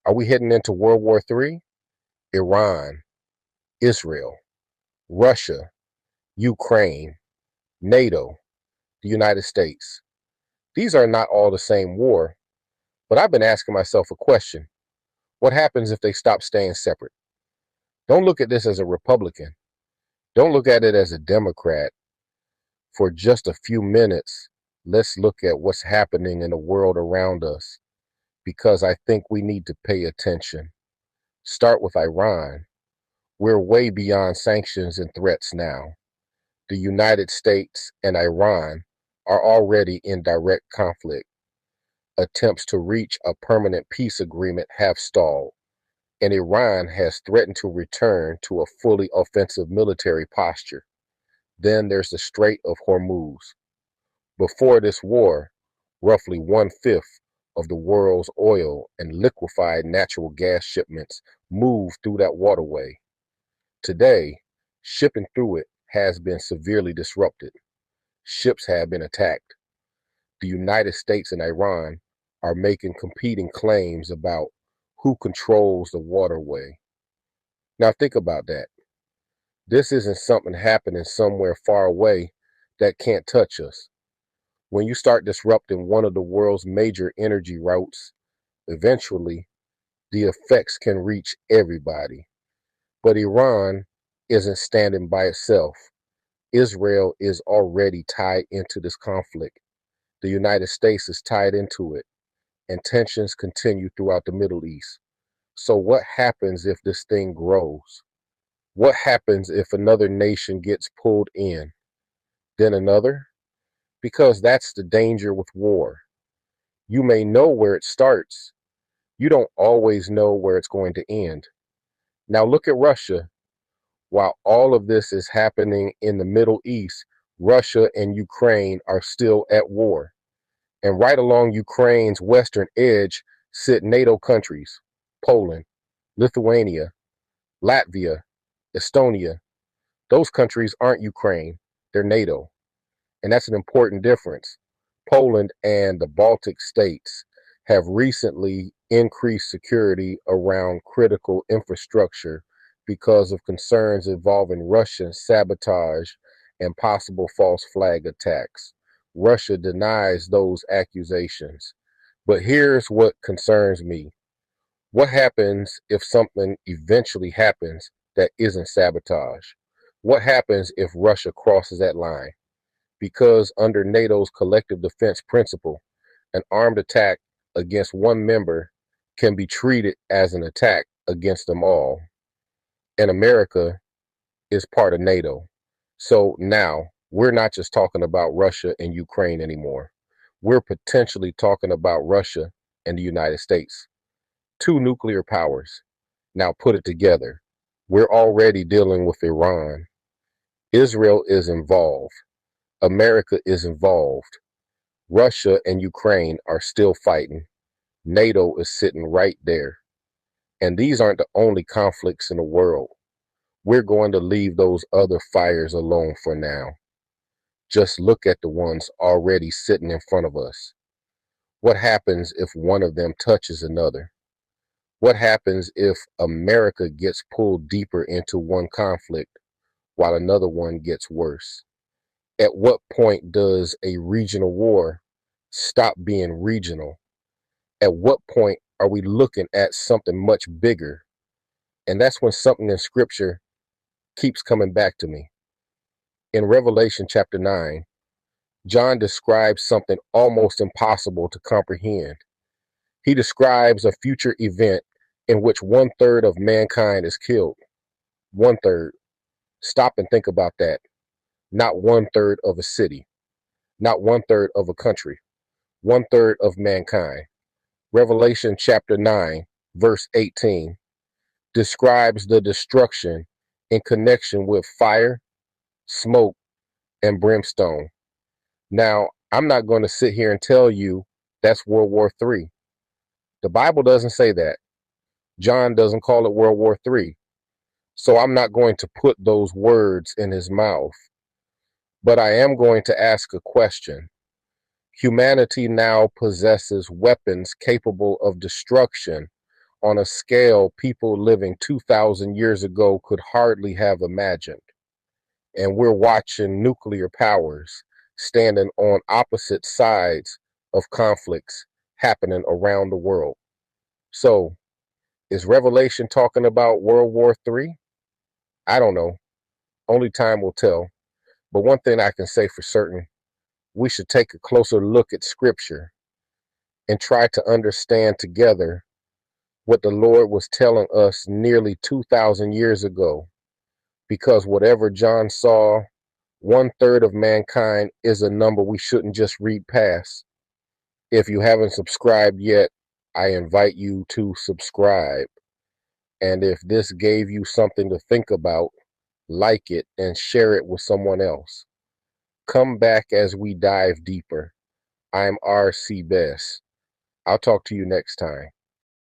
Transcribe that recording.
Are we heading into World War III? Iran, Israel, Russia, Ukraine, NATO, the United States. These are not all the same war, but I've been asking myself a question. What happens if they stop staying separate? Don't look at this as a Republican. Don't look at it as a Democrat. For just a few minutes, let's look at what's happening in the world around us because I think we need to pay attention. Start with Iran. We're way beyond sanctions and threats now. The United States and Iran are already in direct conflict. Attempts to reach a permanent peace agreement have stalled, and Iran has threatened to return to a fully offensive military posture. Then there's the Strait of Hormuz. Before this war, roughly one-fifth of the world's oil and liquefied natural gas shipments move through that waterway. Today, shipping through it has been severely disrupted. Ships have been attacked. The United States and Iran are making competing claims about who controls the waterway. Now think about that. This isn't something happening somewhere far away that can't touch us. When you start disrupting one of the world's major energy routes, eventually the effects can reach everybody. But Iran isn't standing by itself. Israel is already tied into this conflict. The United States is tied into it, and tensions continue throughout the Middle East. So, what happens if this thing grows? What happens if another nation gets pulled in, then another? Because that's the danger with war. You may know where it starts, you don't always know where it's going to end. Now, look at Russia. While all of this is happening in the Middle East, Russia and Ukraine are still at war. And right along Ukraine's western edge sit NATO countries: Poland, Lithuania, Latvia, Estonia. Those countries aren't Ukraine, they're NATO. And that's an important difference. Poland and the Baltic states have recently increased security around critical infrastructure because of concerns involving Russian sabotage and possible false flag attacks. Russia denies those accusations. But here's what concerns me. What happens if something eventually happens that isn't sabotage? What happens if Russia crosses that line? Because under NATO's collective defense principle, an armed attack against one member can be treated as an attack against them all. And America is part of NATO. So now we're not just talking about Russia and Ukraine anymore. We're potentially talking about Russia and the United States, two nuclear powers. Now put it together. We're already dealing with Iran. Israel is involved. America is involved. Russia and Ukraine are still fighting. NATO is sitting right there. And these aren't the only conflicts in the world. We're going to leave those other fires alone for now. Just look at the ones already sitting in front of us. What happens if one of them touches another? What happens if America gets pulled deeper into one conflict while another one gets worse? At what point does a regional war stop being regional? At what point are we looking at something much bigger? And that's when something in scripture keeps coming back to me. In Revelation chapter 9, John describes something almost impossible to comprehend. He describes a future event in which one-third of mankind is killed. One-third. Stop and think about that. Not one-third of a city, not one-third of a country, one-third of mankind. Revelation chapter 9, verse 18 describes the destruction in connection with fire, smoke, and brimstone. Now, I'm not going to sit here and tell you that's World War III. The Bible doesn't say that. John doesn't call it World War III. So I'm not going to put those words in his mouth. But I am going to ask a question. Humanity now possesses weapons capable of destruction on a scale people living 2,000 years ago could hardly have imagined. And we're watching nuclear powers standing on opposite sides of conflicts happening around the world. So, is Revelation talking about World War III? I don't know. Only time will tell. But one thing I can say for certain, we should take a closer look at Scripture and try to understand together what the Lord was telling us nearly 2,000 years ago. Because whatever John saw, 1/3 of mankind is a number we shouldn't just read past. If you haven't subscribed yet, I invite you to subscribe. And if this gave you something to think about, like it and share it with someone else. Come back as we dive deeper. I'm RC Best. I'll talk to you next time.